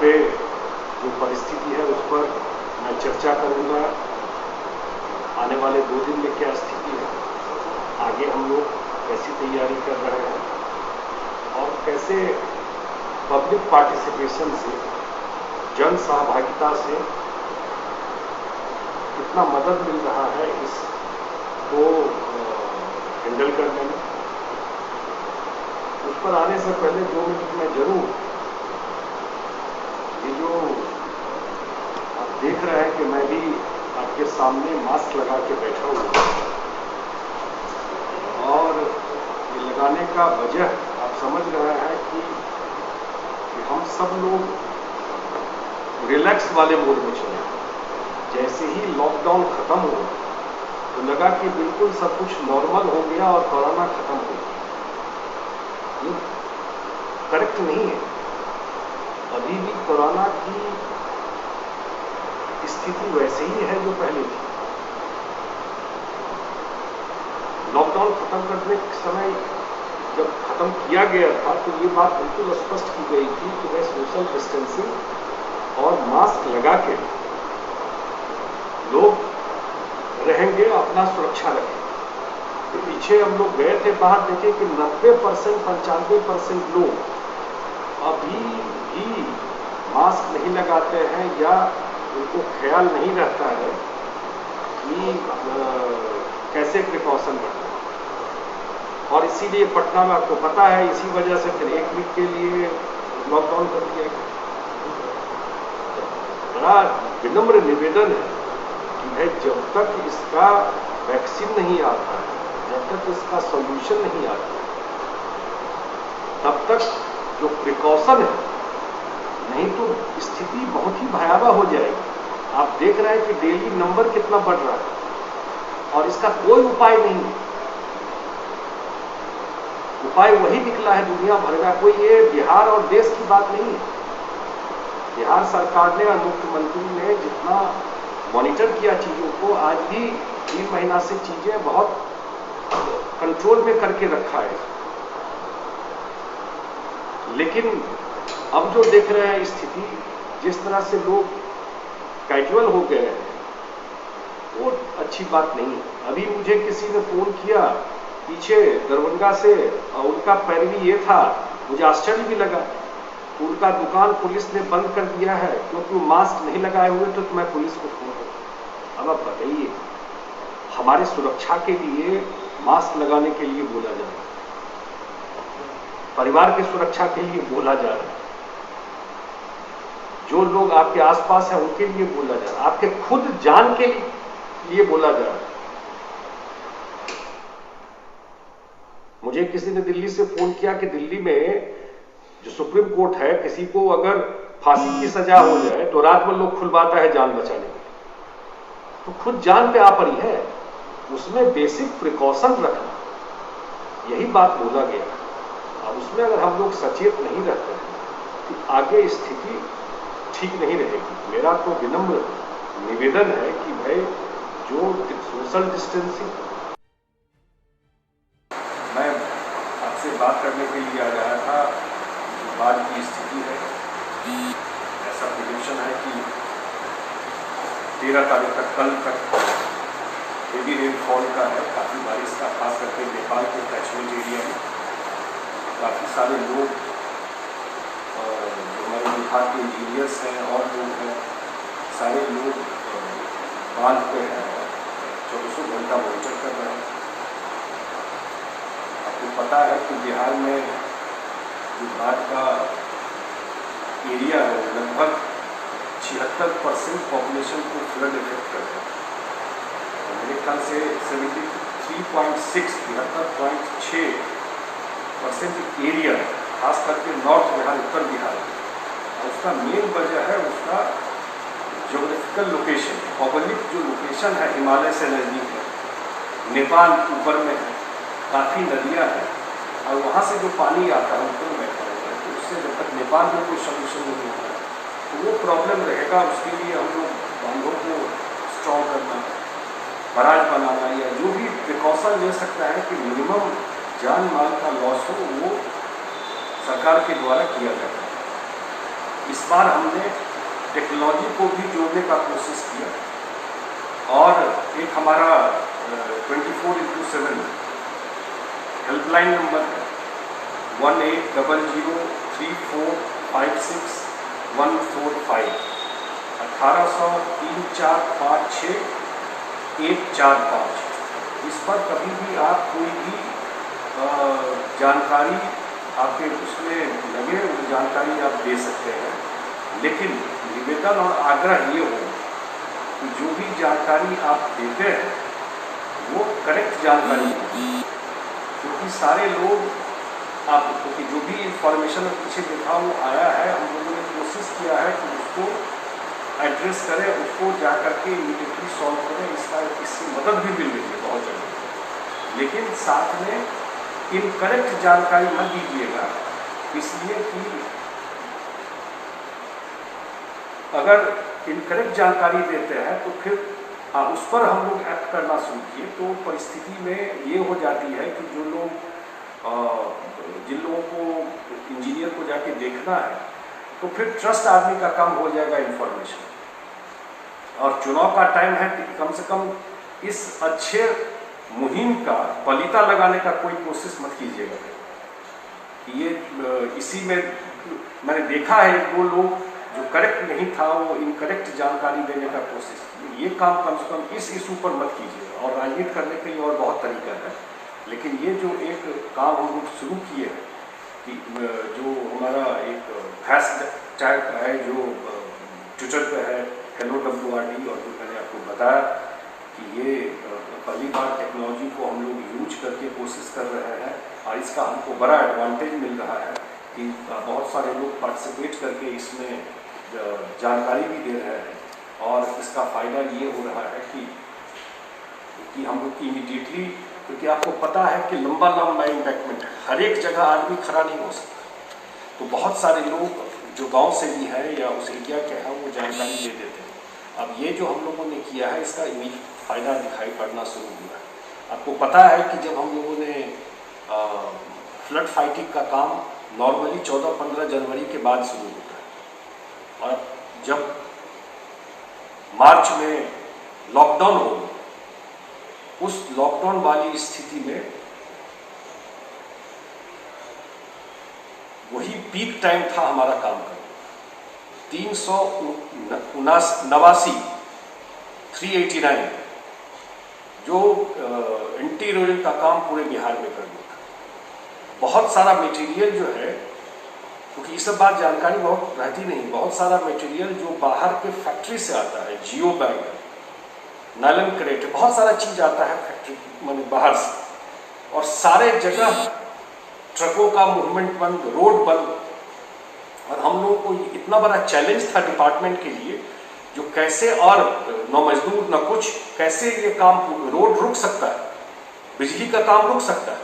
पे जो परिस्थिति है उस पर मैं चर्चा करूंगा। आने वाले 2 दिन में क्या स्थिति है, आगे हम लोग कैसी तैयारी कर रहे हैं और कैसे पब्लिक पार्टिसिपेशन से, जन सहभागिता से कितना मदद मिल रहा है इसको हैंडल करने में। उस पर आने से पहले 2 मिनट में जरूर ये जो आप देख रहे हैं कि मैं भी आपके सामने मास्क लगा के बैठा हुआ और ये लगाने का वजह आप समझ रहे हैं कि हम सब लोग रिलैक्स वाले मूड में चले। जैसे ही लॉकडाउन खत्म हो तो लगा कि बिल्कुल सब कुछ नॉर्मल हो गया और कोरोना खत्म हो गया। ये करेक्ट नहीं है। अभी भी कोरोना की स्थिति वैसे ही है जो पहले थी। लॉकडाउन खत्म करने के समय जब खत्म किया गया था तो ये बात बिल्कुल स्पष्ट की गई थी कि वह सोशल डिस्टेंसिंग और मास्क लगा के लोग रहेंगे, अपना सुरक्षा रखेंगे। तो पीछे हम लोग गए थे बाहर, देखे कि 90% 95% लोग अभी भी मास्क नहीं लगाते हैं या उनको ख्याल नहीं रहता है कि कैसे प्रिकॉशन रखें। और इसीलिए पटना में आपको पता है, इसी वजह से फिर 1 वीक के लिए लॉकडाउन कर दिया गया। बड़ा विनम्र निवेदन है कि भाई जब तक इसका वैक्सीन नहीं आता है, जब तक इसका सॉल्यूशन नहीं आता, तब तक जो प्रिकॉशन है, नहीं तो स्थिति बहुत ही भयावह हो जाएगी। आप देख रहे हैं कि डेली नंबर कितना बढ़ रहा है और इसका कोई उपाय नहीं है। उपाय वही निकला है दुनिया भर का, कोई ये बिहार और देश की बात नहीं है। बिहार सरकार ने और मुख्यमंत्री ने जितना मॉनिटर किया चीजों को, आज भी 3 महीना से चीजें बहुत कंट्रोल में करके रखा है। लेकिन अब जो देख रहे हैं स्थिति, जिस तरह से लोग कैजुअल हो गए हैं, वो अच्छी बात नहीं है। अभी मुझे किसी ने फोन किया पीछे दरभंगा से, और उनका पैरवी ये था, मुझे आश्चर्य भी लगा। उनका दुकान पुलिस ने बंद कर दिया है क्योंकि वो मास्क नहीं लगाए हुए, तो मैं पुलिस को फोन करूं। अब आप बताइए, हमारी सुरक्षा के लिए मास्क लगाने के लिए बोला जा रहा है, परिवार की सुरक्षा के लिए बोला जा रहा है, जो लोग आपके आसपास हैं उनके लिए बोला जा रहा है, आपके खुद जान के लिए बोला जा रहा है। मुझे किसी ने दिल्ली से फोन किया कि दिल्ली में जो सुप्रीम कोर्ट है, किसी को अगर फांसी की सजा हो जाए तो रात में लोग खुलवाता है जान बचाने के लिए। तो खुद जान पे आ पड़ी है, उसमें बेसिक प्रिकॉशन रखना, यही बात बोला गया है। अब उसमें अगर हम लोग सचेत नहीं रहते हैं तो आगे स्थिति ठीक नहीं रहेगी। मेरा तो विनम्र निवेदन है कि भाई जो सोशल डिस्टेंसिंग, मैं आपसे बात करने के लिए आ रहा था। बाद की स्थिति है, ऐसा प्रिडिक्शन है कि 13 तारीख तक, कल तक हेवी रेनफॉल का है, काफ़ी बारिश का, खास करके नेपाल के कैचमेंट एरिया में काफ़ी सारे लोग, जो हमारे विभाग के इंजीनियर्स हैं और लोग हैं, सारे लोग बांध पे हैं, 24 घंटा मॉनिटर कर रहे हैं। आपको पता है कि बिहार में जो बाढ़ का एरिया है लगभग 76% पॉपुलेशन को फ्लड इफेक्ट करता है। मेरे ख्याल से 73.6% एरिया, खास करके नॉर्थ बिहार, उत्तर बिहार, और उसका मेन वजह है उसका ज्योग्राफिकल लोकेशन। भौगोलिक जो लोकेशन है हिमालय से नज़दीक है, नेपाल ऊपर में है, काफ़ी नदियाँ हैं और वहाँ से जो पानी आता है ऊपर बैठा होता है, तो उससे जब तक नेपाल में कोई सोल्यूशन नहीं होता है तो वो प्रॉब्लम रहेगा। उसके लिए हम लोग बांधों को स्ट्रॉन्ग करना, बराज बनाना, या जो भी प्रिकॉशन ले सकता है कि मिनिमम जान माल का लॉस हो, वो सरकार के द्वारा किया जाता है। इस बार हमने टेक्नोलॉजी को भी जोड़ने का कोशिश किया और एक हमारा 24x7 हेल्पलाइन नंबर है 18003456 1800-3456-145। इस पर कभी भी आप कोई भी जानकारी आपके उसमें लगे वो जानकारी आप दे सकते हैं, लेकिन निवेदन और आग्रह ये हो कि जो भी जानकारी आप देते हैं वो करेक्ट जानकारी हो, क्योंकि सारे लोग आप क्योंकि जो भी इंफॉर्मेशन पीछे देखा वो आया है, हम लोगों ने कोशिश किया है कि उसको एड्रेस करें, उसको जा करके इमीडिएटली सॉल्व करें। इससे मदद भी मिल रही है बहुत जगह, लेकिन साथ में इनकरेक्ट जानकारी न दीजिएगा, इसलिए कि अगर इनकरेक्ट जानकारी देते हैं तो फिर उस पर हम लोग एक्ट करना शुरू किए, तो परिस्थिति में ये हो जाती है कि जो लोग जिन लोगों को इंजीनियर को जाके देखना है तो फिर ट्रस्ट आदमी का कम हो जाएगा इंफॉर्मेशन। और चुनाव का टाइम है कि कम से कम इस अच्छे मुहिम का पलीता लगाने का कोई कोशिश मत कीजिएगा। ये इसी में मैंने देखा है वो लोग जो करेक्ट नहीं था वो इनकरेक्ट जानकारी देने का कोशिश की। ये काम कम से कम इस इशू पर मत कीजिएगा। और राजनीति करने के लिए और बहुत तरीका है, लेकिन ये जो एक काम हम लोग शुरू किए हैं कि जो हमारा एक हैश टैग है जो ट्विटर पे है हेलो WRD, और जो मैंने आपको बताया कि ये पहली बार टेक्नोलॉजी को हम लोग यूज करके कोशिश कर रहे हैं और इसका हमको बड़ा एडवांटेज मिल रहा है कि बहुत सारे लोग पार्टिसिपेट करके इसमें जानकारी भी दे रहे हैं। और इसका फ़ायदा ये हो रहा है कि हम लोग इमीडिएटली, क्योंकि आपको पता है कि लंबा इम्पैक्टमेंट है, हर एक जगह आदमी खड़ा नहीं हो सकता, तो बहुत सारे लोग जो गांव से भी है या उस एरिया के हैं वो जानकारी दे देते हैं। अब ये जो हम लोगों ने किया है इसका इमीडिएट फ़ायदा दिखाई पड़ना शुरू हुआ है। आपको पता है कि जब हम लोगों ने फ्लड फाइटिंग का काम नॉर्मली 14-15 जनवरी के बाद शुरू होता है, और जब मार्च में लॉकडाउन हो, उस लॉकडाउन वाली स्थिति में वही पीक टाइम था हमारा काम का। 389 जो एंटी रोलिंग का काम पूरे बिहार में करना था। बहुत सारा मटेरियल जो है, क्योंकि ये सब बात जानकारी बहुत रहती नहीं, बहुत सारा मटेरियल जो बाहर के फैक्ट्री से आता है, जियो बैग है, नायलन क्रेट, बहुत सारा चीज आता है फैक्ट्री मतलब बाहर से, और सारे जगह ट्रकों का मूवमेंट बंद, रोड बंद। और हम लोगों को इतना बड़ा चैलेंज था डिपार्टमेंट के लिए, जो कैसे, और न मजदूर न कुछ, कैसे ये काम, रोड रुक सकता है, बिजली का काम रुक सकता है,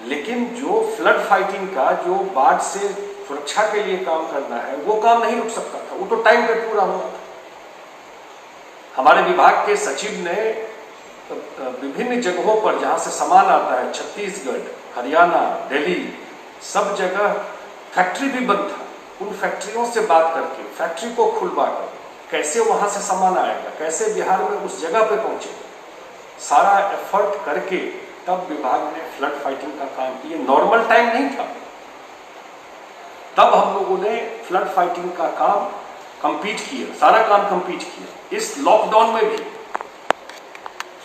लेकिन जो फ्लड फाइटिंग का, जो बाढ़ से सुरक्षा के लिए काम करना है, वो काम नहीं रुक सकता था, वो तो टाइम पे पूरा होना था। हमारे विभाग के सचिव ने विभिन्न जगहों पर जहां से सामान आता है, छत्तीसगढ़, हरियाणा, दिल्ली, सब जगह फैक्ट्री भी बंद था, उन फैक्ट्रियों से बात करके फैक्ट्री को खुलवा कर कैसे वहां से सामान आएगा, कैसे बिहार में उस जगह पे पहुंचेगा, सारा एफर्ट करके तब विभाग ने फ्लड फाइटिंग का काम किया। नॉर्मल टाइम नहीं था, तब हम लोगों ने फ्लड फाइटिंग का काम कंप्लीट किया, सारा काम कंप्लीट किया। इस लॉकडाउन में भी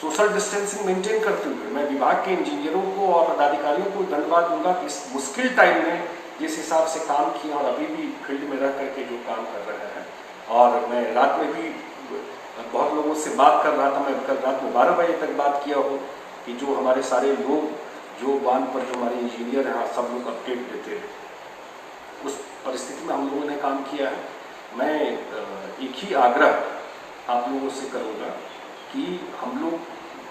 सोशल डिस्टेंसिंग मेंटेन करते हुए मैं विभाग के इंजीनियरों को और पदाधिकारियों को धन्यवाद दूंगा कि इस मुश्किल टाइम में जिस हिसाब से काम किया, और अभी भी फील्ड में रह करके जो काम कर रहे हैं। और मैं रात में भी बहुत लोगों से बात कर रहा था, मैं कल रात में 12 बजे तक बात किया हूँ कि जो हमारे सारे लोग जो बांध पर जो हमारे इंजीनियर हैं सब लोग अपडेट देते हैं। उस परिस्थिति में हम लोगों ने काम किया है। मैं एक ही आग्रह आप लोगों से करूँगा कि हम लोग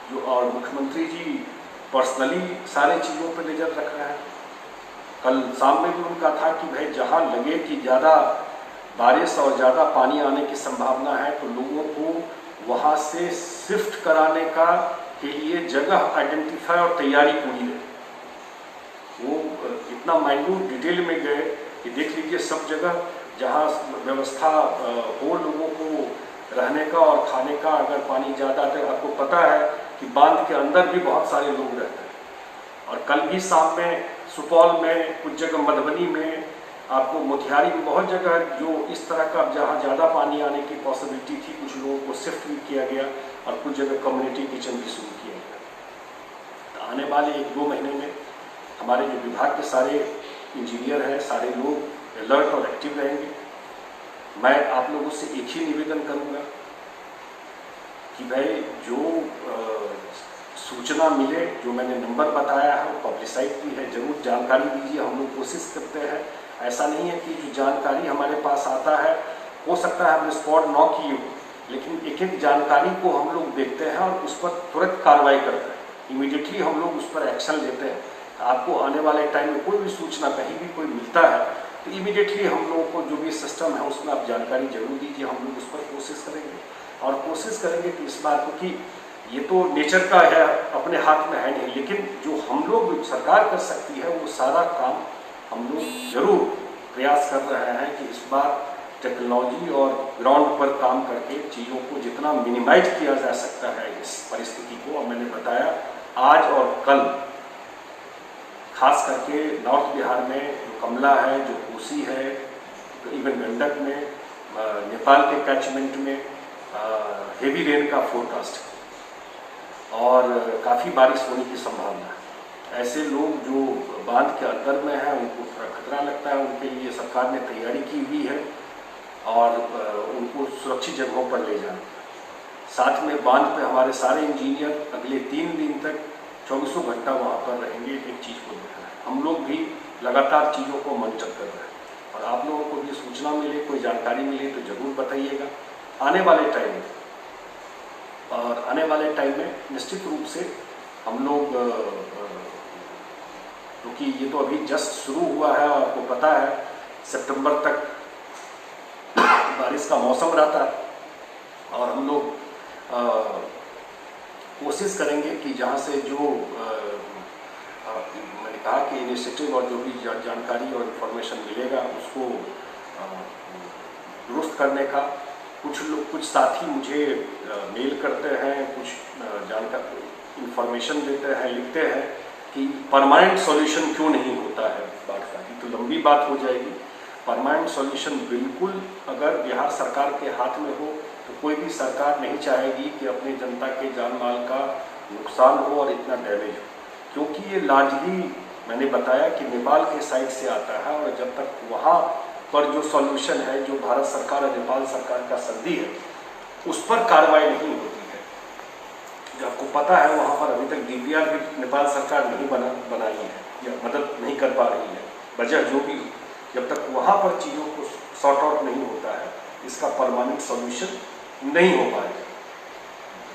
जो, और मुख्यमंत्री जी पर्सनली सारे चीज़ों पर नज़र रख रहे हैं। कल शाम में भी उनका था कि भाई जहाँ लगे कि ज़्यादा बारिश और ज़्यादा पानी आने की संभावना है तो लोगों को वहाँ से शिफ्ट कराने का के लिए जगह आइडेंटिफाई और तैयारी पूरी रहे। वो इतना माइन्यूट डिटेल में गए कि देख लीजिए सब जगह जहाँ व्यवस्था हो लोगों को रहने का और खाने का, अगर पानी ज़्यादा है, आपको पता है कि बांध के अंदर भी बहुत सारे लोग रहते हैं। और कल भी शाम में सुपौल में, कुछ जगह मधुबनी में, आपको मोतिहारी में बहुत जगह जो इस तरह का जहाँ ज़्यादा पानी आने की पॉसिबिलिटी थी, कुछ लोगों को शिफ्ट भी किया गया और कुछ जगह कम्युनिटी किचन भी शुरू किया गया। तो आने वाले 1-2 महीने में हमारे जो विभाग के सारे इंजीनियर हैं, सारे लोग अलर्ट और एक्टिव रहेंगे। मैं आप लोगों से एक ही निवेदन करूंगा कि भाई जो सूचना मिले, जो मैंने नंबर बताया है वो पब्लिसाइज भी है, जरूर जानकारी दीजिए। हम लोग कोशिश करते हैं, ऐसा नहीं है कि जो जानकारी हमारे पास आता है, हो सकता है हमने स्पॉट न की हो, लेकिन एक एक जानकारी को हम लोग देखते हैं और उस पर तुरंत कार्रवाई करते हैं। इमीडिएटली हम लोग उस पर एक्शन लेते हैं। आपको आने वाले टाइम में कोई भी सूचना कहीं भी कोई मिलता है तो इमीडिएटली हम लोगों को जो भी सिस्टम है उसमें आप जानकारी जरूर दीजिए। हम लोग उस पर कोशिश करेंगे और कोशिश करेंगे कि इस बात को, कि ये तो नेचर का है, अपने हाथ में है नहीं, लेकिन जो हम लोग सरकार कर सकती है वो सारा काम हम लोग जरूर प्रयास कर रहे हैं कि इस बार टेक्नोलॉजी और ग्राउंड पर काम करके चीज़ों को जितना मिनिमाइज किया जा सकता है इस परिस्थिति को। और मैंने बताया आज और कल खास करके नॉर्थ बिहार में जो कमला है, जो कोसी है, तो इवन गंडक में, नेपाल के कैचमेंट में हेवी रेन का फोरकास्ट है और काफ़ी बारिश होने की संभावना है। ऐसे लोग जो बांध के अंदर में हैं उनको थोड़ा खतरा लगता है, उनके लिए सरकार ने तैयारी की हुई है और उनको सुरक्षित जगहों पर ले जाना। साथ में बांध पे हमारे सारे इंजीनियर अगले 3 दिन तक 24 घंटा वहाँ पर रहेंगे, एक चीज़ को देखना है। हम लोग भी लगातार चीज़ों को मॉनिटर कर रहे हैं और आप लोगों को भी सूचना मिले, कोई जानकारी मिले तो ज़रूर बताइएगा। आने वाले टाइम में निश्चित रूप से हम लोग, क्योंकि ये तो अभी जस्ट शुरू हुआ है और आपको पता है सितंबर तक बारिश का मौसम रहता है और हम लोग कोशिश करेंगे कि जहाँ से जो मैंने कहा कि इनिशिएटिव और जो भी जानकारी और इन्फॉर्मेशन मिलेगा उसको दुरुस्त करने का। कुछ साथी मुझे मेल करते हैं, कुछ जानकारी इन्फॉर्मेशन देते हैं, लिखते हैं कि परमानेंट सॉल्यूशन क्यों नहीं होता है बाढ़ का। तो लंबी बात हो जाएगी। परमानेंट सॉल्यूशन बिल्कुल अगर बिहार सरकार के हाथ में हो तो कोई भी सरकार नहीं चाहेगी कि अपनी जनता के जान माल का नुकसान हो और इतना डैमेज हो, क्योंकि ये लार्जली मैंने बताया कि नेपाल के साइड से आता है और जब तक वहाँ पर जो सॉल्यूशन है, जो भारत सरकार और नेपाल सरकार का संधि है, उस पर कार्रवाई नहीं होती है। जो आपको पता है वहाँ पर अभी तक DPR भी नेपाल सरकार नहीं बनाई है या मदद नहीं कर पा रही है। वजह जो भी, जब तक वहाँ पर चीज़ों को सॉर्ट आउट नहीं होता है इसका परमानेंट सॉल्यूशन नहीं हो पाएगा।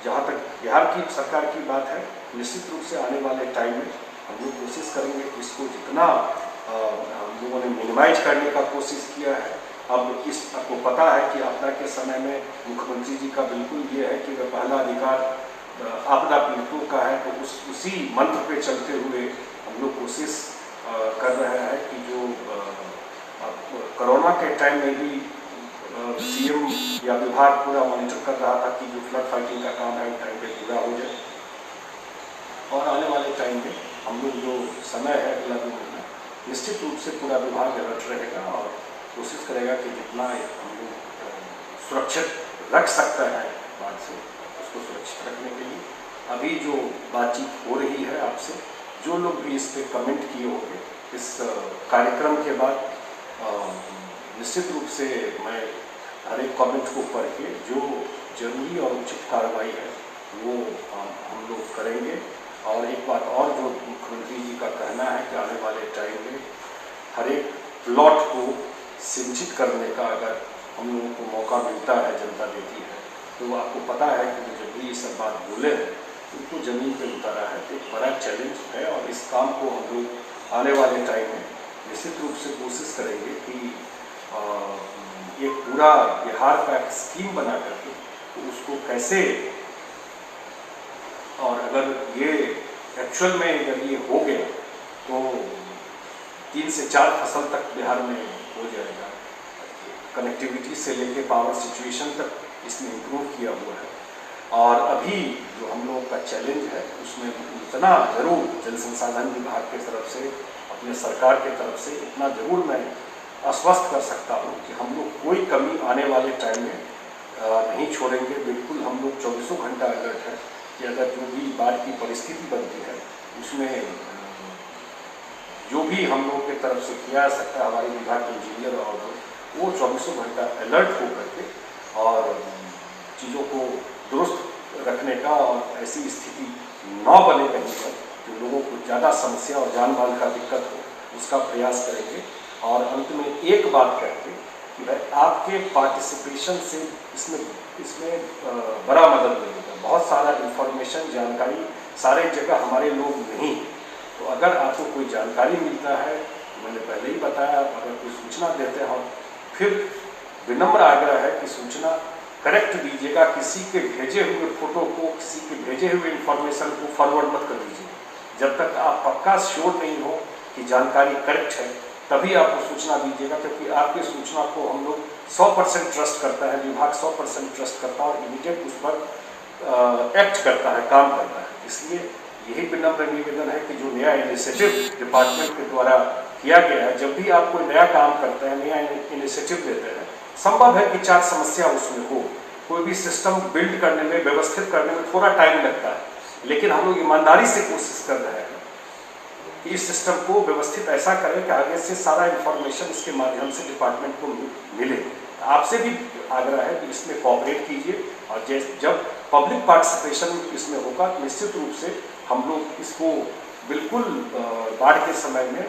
जहाँ तक बिहार की सरकार की बात है, निश्चित रूप से आने वाले टाइम में हम लोग कोशिश करेंगे कि इसको जितना हम लोगों ने मिनिमाइज करने का कोशिश किया है। अब इस आपको पता है कि आपदा के समय में मुख्यमंत्री जी का बिल्कुल ये है कि अगर पहला अधिकार आपदा पीड़ितों का है तो उसी मंत्र पे चलते हुए हम लोग कोशिश कर रहे हैं कि जो कोरोना के टाइम में भी CM या विभाग पूरा मॉनिटर कर रहा था कि जो फ्लड फाइटिंग का काम है टाइम पे पूरा हो जाए। और आने वाले टाइम में हम लोग जो समय है अगला 2 महीना, निश्चित रूप से पूरा विभाग अलर्ट रहेगा और कोशिश करेगा कि जितना हम लोग सुरक्षित रख सकता है बात से, उसको सुरक्षित रखने के लिए अभी जो बातचीत हो रही है आपसे, जो लोग भी इस पर कमेंट किए होंगे इस कार्यक्रम के बाद, निश्चित रूप से मैं हर एक कमेंट को पढ़ के जो जरूरी और उचित कार्रवाई है वो हम लोग करेंगे। और एक बात और जो मुख्यमंत्री जी का कहना है कि आने वाले टाइम में हर एक प्लॉट को सिंचित करने का अगर हम लोगों को मौका मिलता है, जनता देती है, तो आपको पता है कि जब भी ये सब बात बोले हैं उनको ज़मीन पे उतारा है। तो एक बड़ा चैलेंज है और इस काम को हम लोग आने वाले टाइम में निश्चित रूप से कोशिश करेंगे कि ये पूरा बिहार का एक स्कीम बना करके तो उसको कैसे, और अगर ये एक्चुअल में अगर ये हो गया तो 3 से 4 फसल तक बिहार में हो जाएगा। कनेक्टिविटी से लेके पावर सिचुएशन तक इसने इम्प्रूव किया हुआ है। और अभी जो हम लोगों का चैलेंज है उसमें इतना जरूर जल संसाधन विभाग की तरफ से, अपने सरकार की तरफ से इतना जरूर मैं आश्वस्त कर सकता हूँ कि हम लोग कोई कमी आने वाले टाइम में नहीं छोड़ेंगे। बिल्कुल हम लोग 24 घंटा अलर्ट है कि अगर जो भी बाढ़ की परिस्थिति बनती है उसमें जो भी हम लोग की तरफ से किया जा सकता है, हमारे विभाग के इंजीनियर और वो 24 घंटा अलर्ट होकर के और चीज़ों को दुरुस्त रखने का और ऐसी स्थिति न बने कहीं पर कि लोगों को ज़्यादा समस्या और जान माल का दिक्कत हो, उसका प्रयास करेंगे। और अंत में एक बात कहते कि भाई आपके पार्टिसिपेशन से इसमें बड़ा मदद मिलेगा। बहुत सारा इंफॉर्मेशन, जानकारी सारे जगह हमारे लोग नहीं, तो अगर आपको कोई जानकारी मिलता है, मैंने पहले ही बताया, अगर कोई सूचना देते हैं, फिर विनम्र आग्रह है कि सूचना करेक्ट दीजिएगा। किसी के भेजे हुए फोटो को, किसी के भेजे हुए इंफॉर्मेशन को फॉरवर्ड मत कर दीजिए। जब तक आप पक्का श्योर नहीं हो कि जानकारी करेक्ट है तभी आप वो सूचना दीजिएगा, क्योंकि आपकी सूचना को हम लोग 100% ट्रस्ट करता है, विभाग 100% ट्रस्ट करता है और इमीडिएट उस पर एक्ट करता है, काम करता है। इसलिए यही विनम्र निवेदन है कि जो नया इनिशिएटिव डिपार्टमेंट के द्वारा किया गया है, जब भी आप कोई नया काम करते हैं, नया इनिशिएटिव लेते हैं, संभव है कि 4 समस्या उसमें हो। कोई भी सिस्टम बिल्ड करने में, व्यवस्थित करने में थोड़ा टाइम लगता है, लेकिन हम लोग ईमानदारी से कोशिश कर रहे हैं कि इस सिस्टम को व्यवस्थित ऐसा करें कि आगे से सारा इंफॉर्मेशन इसके माध्यम से डिपार्टमेंट को मिले। आपसे भी आग्रह है कि इसमें कोऑपरेट कीजिए और जब पब्लिक पार्टिसिपेशन इसमें होगा तो निश्चित रूप से हम लोग इसको बिल्कुल बाढ़ के समय में